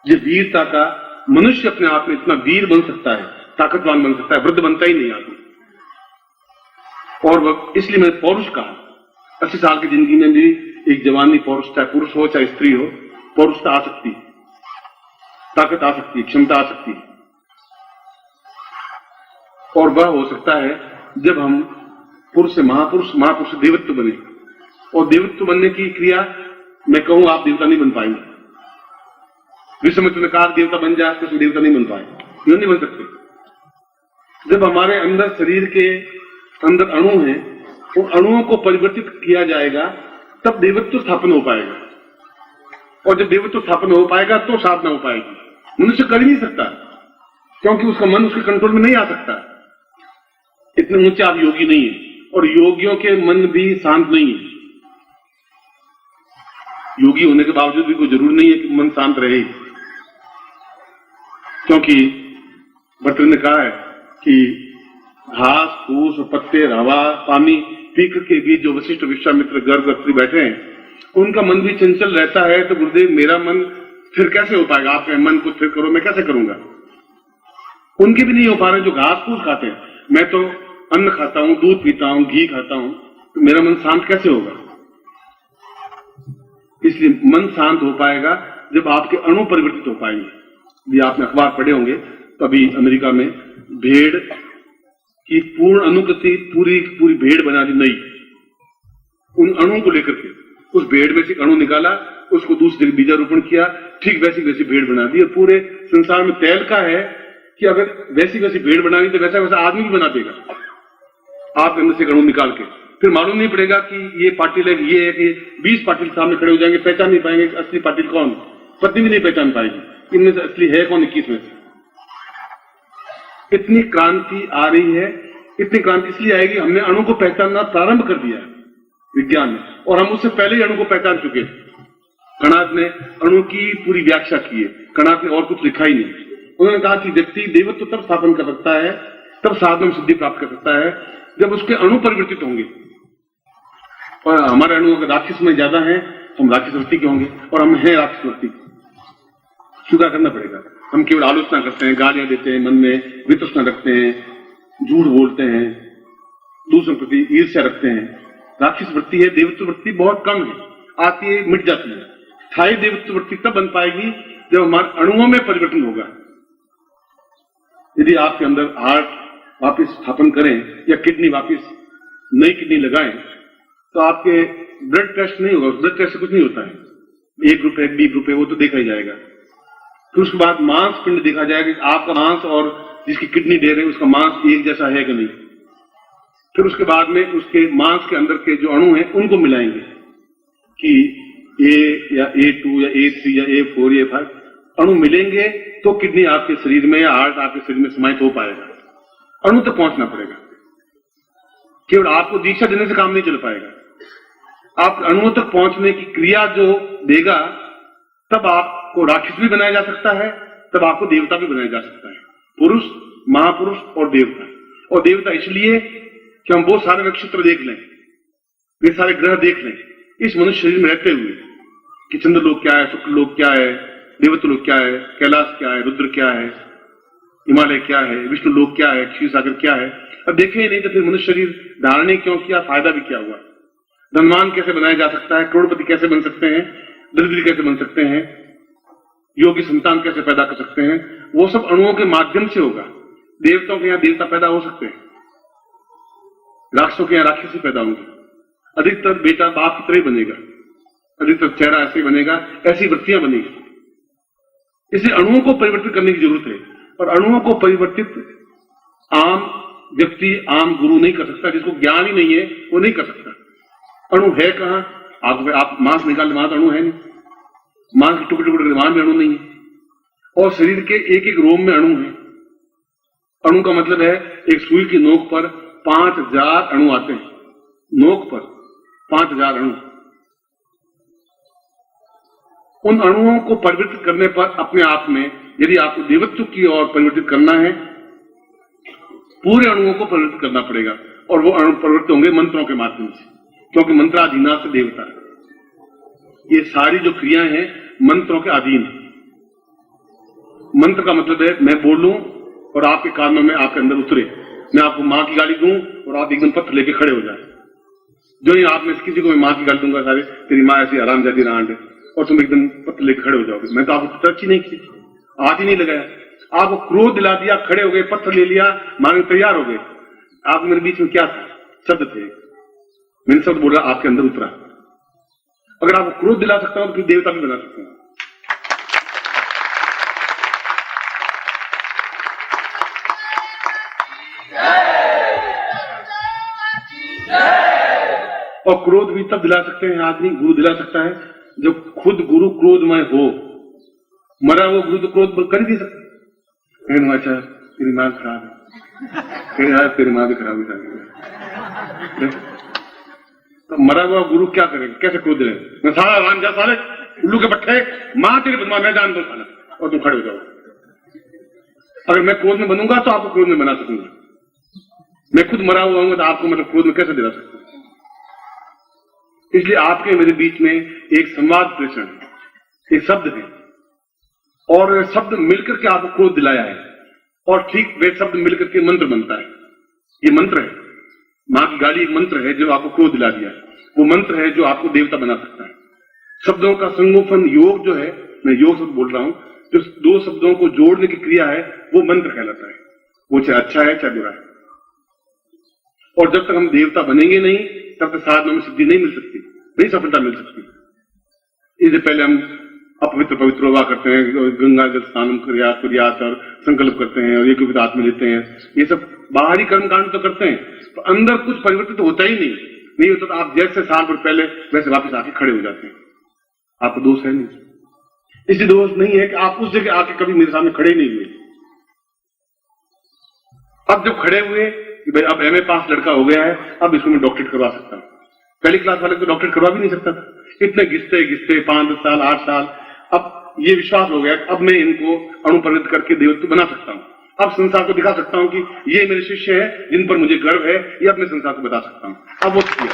ये वीरता का, मनुष्य अपने आप में इतना वीर बन सकता है, ताकतवान बन सकता है, वृद्ध बनता ही नहीं आदमी। और वह इसलिए मैंने पौरुष कहा। 80 साल की जिंदगी में भी एक जवानी पौरुष, चाहे पुरुष हो चाहे स्त्री हो, पौरुषता आ सकती है, ताकत आ सकती है, क्षमता आ सकती है। और वह हो सकता है जब हम पुरुष से महापुरुष, महापुरुष से देवत्व बने। और देवत्व बनने की क्रिया मैं कहूं, आप देवता नहीं बन पाएंगे। विश्वामित्र ने कहा देवता बन जाए, तो देवता नहीं बन पाए, क्यों नहीं बन सकते? जब हमारे अंदर, शरीर के अंदर अणु हैं, उन अणुओं को परिवर्तित किया जाएगा, तब देवत्व स्थापन हो पाएगा। और जब देवत्व स्थापन हो पाएगा तो साधना हो पाएगी। मनुष्य कर ही नहीं सकता, क्योंकि उसका मन उसके कंट्रोल में नहीं आ सकता। इतने ऊंचे आप योगी नहीं है, और योगियों के मन भी शांत नहीं है। योगी होने के बावजूद भी कोई जरूरी नहीं है कि मन शांत रहे, क्योंकि भट्टर ने कहा है कि घास फूस और पत्ते, हवा, पानी पी के बीच जो वशिष्ठ, विश्वामित्र, गर्ग, अत्रि बैठे हैं, उनका मन भी चंचल रहता है। तो गुरुदेव मेरा मन फिर कैसे हो पाएगा? आप मन को स्थिर करो, मैं कैसे करूंगा? उनके भी नहीं हो पा रहे जो घास फूस खाते हैं। मैं तो अन्न खाता हूं, दूध पीता हूं, घी खाता हूं, तो मेरा मन शांत कैसे होगा? इसलिए मन शांत हो पाएगा जब आपके अणु परिवर्तित हो पाएंगे। यदि आपने अखबार पढ़े होंगे तो अभी अमेरिका में भेड़ की पूर्ण अनुकृति, पूरी भेड़ बना दी नई, उन अणुओं को लेकर के। उस भेड़ में से अणु निकाला, उसको दूसरी जगह बीजारोपण किया, ठीक वैसी वैसी भेड़ बना दी। और पूरे संसार में तैल का है कि अगर वैसी वैसी भेड़ बना दी तो वैसा वैसा आदमी भी बना देगा, आपके अंदर से अणु निकाल के। फिर मालूम नहीं पड़ेगा कि ये पाटिल है, ये है कि 20 पाटिल सामने खड़े हो जाएंगे, पहचान नहीं पाएंगे असली पाटिल कौन। पत्नी भी नहीं पहचान पाएगी इनमें से असली है कौन, 21 में से। इतनी क्रांति आ रही है। इतनी क्रांति इसलिए आएगी, हमने अणु को पहचानना प्रारंभ कर दिया है विज्ञान में, और हम उससे पहले ही अणु को पहचान चुके हैं। कणाद ने अणु की पूरी व्याख्या की है, कणाद ने और कुछ लिखा ही नहीं। उन्होंने कहा कि व्यक्ति देवत्व तब स्थापन कर सकता है, तब साधना में सिद्धि प्राप्त कर सकता है, जब उसके अणु परिवर्तित होंगे। और हमारे अणु अगर राक्षस में ज्यादा है तो हम राक्षस वृत्ति के होंगे, और हम हैं राक्षस वृत्ति। स्वीकार करना पड़ेगा। हम केवल आलोचना करते हैं, गालियां देते हैं, मन में वितृष्णा रखते हैं, झूठ बोलते हैं, दूसरों के प्रति ईर्ष्या रखते हैं। राक्षस वृत्ति है। देवत्व वृत्ति बहुत कम है, आती है मिट जाती है। स्थायी देवत्व वृत्ति तब बन पाएगी जब हमारे अणुओं में परिवर्तन होगा। यदि आपके अंदर हार्ट वापिस स्थापन करें या किडनी वापिस नई किडनी लगाएं, तो आपके ब्लड टेस्ट नहीं होगा। ब्लड टेस्ट से कुछ नहीं होता है। ए ग्रुप है, बी ग्रुप है, वो तो देखा ही जाएगा। फिर उसके बाद मांस पिंड देखा जाएगा कि आपका मांस और जिसकी किडनी दे रहे हैं उसका मांस एक जैसा है कि नहीं। फिर उसके बाद में उसके मांस के अंदर के जो अणु हैं उनको मिलाएंगे कि ए या A2 या A3 या A4 या A5 अणु मिलेंगे तो किडनी आपके शरीर में या हार्ट आपके शरीर में समाहित हो पाएगा। अणु तक पहुंचना पड़ेगा। केवल आपको दीक्षा देने से काम नहीं चल पाएगा। आप अणुओं तक पहुंचने की क्रिया जो देगा, तब आपको राक्षस भी बनाया जा सकता है, तब आपको देवता भी बनाया जा सकता है। पुरुष, महापुरुष और देवता। और देवता इसलिए कि हम वो सारे नक्षत्र देख लें, वे सारे ग्रह देख लें इस मनुष्य शरीर में रहते हुए, कि चंद्रलोक क्या है, शुक्र लोक क्या है, देवता लोक क्या है, कैलाश क्या है, रुद्र क्या है, हिमालय क्या है, विष्णु लोक क्या है, क्षीर सागर क्या है। अब देखे ही नहीं तो फिर मनुष्य शरीर धारण ही क्यों किया, फायदा भी क्या हुआ। धनवान कैसे बनाया जा सकता है, करोड़पति कैसे बन सकते हैं, दरिद्री कैसे बन सकते हैं, योगी संतान कैसे पैदा कर सकते हैं, वो सब अणुओं के माध्यम से होगा। देवताओं के यहाँ देवता पैदा हो सकते हैं, राक्षसों के यहाँ राक्षस ही पैदा होंगे। अधिकतर बेटा बाप की तरह ही बनेगा, अधिकतर चेहरा ऐसे ही बनेगा, ऐसी वृत्तियां बनेगी। इसलिए अणुओं को परिवर्तित करने की जरूरत है। और अणुओं को परिवर्तित आम व्यक्ति, आम गुरु नहीं कर सकता। जिसको ज्ञान ही नहीं है वो नहीं कर सकता। अणु है कहां? आप मांस निकाल, वहां तो अणु है नहीं। मांस के टुकड़े टुकड़े वहां भी अणु नहीं है। और शरीर के एक एक रोम में अणु है। अणु का मतलब है एक सुई की नोक पर 5000 अणु आते हैं। नोक पर 5000 अणु। उन अणुओं को परिवर्तित करने पर अपने आप में, यदि आपको देवत्व की ओर परिवर्तित करना है, पूरे अणुओं को परिवर्तित करना पड़ेगा। और वो अणु परिवर्तित होंगे मंत्रों के माध्यम से, क्योंकि मंत्राधीना से देवता है। ये सारी जो क्रियाएं हैं मंत्रों के अधीन है। मंत्र का मतलब है मैं बोलूं और आपके कानों में आपके अंदर उतरे। मैं आपको माँ की गाली दूं और आप एकदम पत्थर लेके खड़े हो जाए। जो ही आप में किसी को मैं माँ की गाली दूंगा, सारे तेरी माँ ऐसी हरामजादी रांड है, और तुम एकदम पत्थर लेके खड़े हो जाओगे। मैं तो आपको तरक्की नहीं की, हाथ ही नहीं लगाया, आपको क्रोध दिला दिया, खड़े हो गए, पत्थर ले लिया, मारने तैयार हो गए। आप मेरे बीच में क्या था? शब्द थे, मैंने शब्द बोला, आपके अंदर उतरा। अगर आपको क्रोध दिला सकता हूं तो फिर देवता भी बना सकता हूं। और क्रोध भी तब दिला सकते हैं आदमी, गुरु दिला सकता है जब खुद गुरु क्रोधमय हो। मरा हुआ गुरु तो क्रोध कर ही नहीं सकता। अच्छा तेरी माँ खराब है, यार तेरी माँ भी खराब है। तो मरा हुआ गुरु क्या करेगा? कैसे क्रोध दिले? मैं सारा राम जा साले उल्लू के पट्टे, माँ तेरी बदमाश, मैं जान दो साला, और तुम खड़े हो जाओ। अगर मैं क्रोध में बनूंगा तो आपको क्रोध में बना सकूंगा। मैं खुद मरा हुआ हूं तो आपको मतलब क्रोध में कैसे दिला सकता हूं? इसलिए आपके मेरे बीच में एक संवाद प्रेषण है, एक शब्द है, और शब्द मिलकर के आपको क्रोध दिलाया है, और ठीक वे शब्द मिलकर के मंत्र बनता है। ये मंत्र है, मां की गाली एक मंत्र है जो आपको क्रोध दिला दिया है। वो मंत्र है जो आपको देवता बना सकता है। शब्दों का संगोपन योग जो है, मैं योग शब्द बोल रहा हूं, जो दो शब्दों को जोड़ने की क्रिया है वो मंत्र कहलाता है। वो चाहे अच्छा है चाहे बुरा है। और जब तक हम देवता बनेंगे नहीं तब तक साधनों में सिद्धि नहीं मिल सकती, नहीं सफलता मिल सकती। इससे पहले हम अपवित्र पवित्र हुआ करते हैं, गंगा जल स्नान प्रयास और संकल्प करते हैं और एक आत्मा लेते हैं। ये सब बाहरी कर्म कांड तो करते हैं, तो अंदर कुछ परिवर्तित तो होता ही नहीं होता। तो आप जैसे साल भर पहले वैसे वापस आके खड़े हो जाते हैं। आपको दोष है नहीं, इसलिए दोष नहीं है कि आप उस जगह आके कभी मेरे सामने खड़े नहीं हुए। अब जब खड़े हुए कि भाई अब एमए पास लड़का हो गया है, अब इसको मैं डॉक्टरेट करवा सकता हूँ। पहली क्लास वाले को डॉक्टरेट करवा भी नहीं सकता था। इतने घिसते 5 साल 8 साल, अब ये विश्वास हो गया अब मैं इनको अनुप्राणित करके देवत्व बना सकता हूँ। अब संसार को दिखा सकता हूँ कि ये मेरे शिष्य हैं जिन पर मुझे गर्व है, ये अब मैं संसार को बता सकता हूँ। अब वो किया।